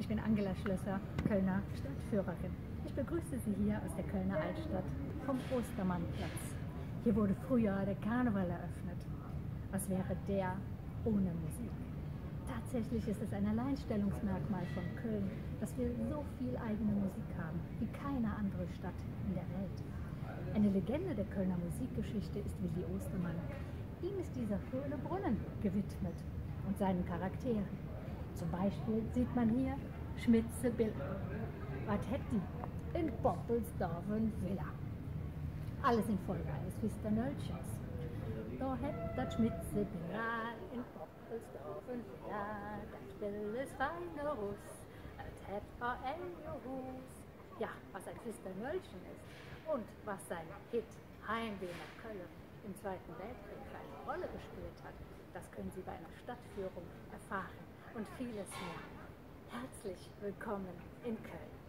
bin Angela Schlösser, Kölner Stadtführerin. Ich begrüße Sie hier aus der Kölner Altstadt vom Ostermannplatz. Hier wurde früher der Karneval eröffnet. Was wäre der ohne Musik? Tatsächlich ist es ein Alleinstellungsmerkmal von Köln, dass wir so viel eigene Musik haben wie keine andere Stadt in der Welt. Eine Legende der Kölner Musikgeschichte ist Willi Ostermann. Ihm ist dieser Schöne Brunnen gewidmet und seinen Charakteren. Zum Beispiel sieht man hier Schmitze Bill. Was hätt die? In Poppelsdorfen Villa. Alles in Folge eines Fisternölchens. Da hätt dat Schmitze Bill in Poppelsdorfen Villa. Dat Bill ist feine Russ, et hätt a Hus. Ja, was ein Fisternölchen ist und was sein Hit Heimweh nach Köln im Zweiten Weltkrieg für eine Rolle gespielt hat, das können Sie bei einer Stadtführung erfahren und vieles mehr. Herzlich willkommen in Köln.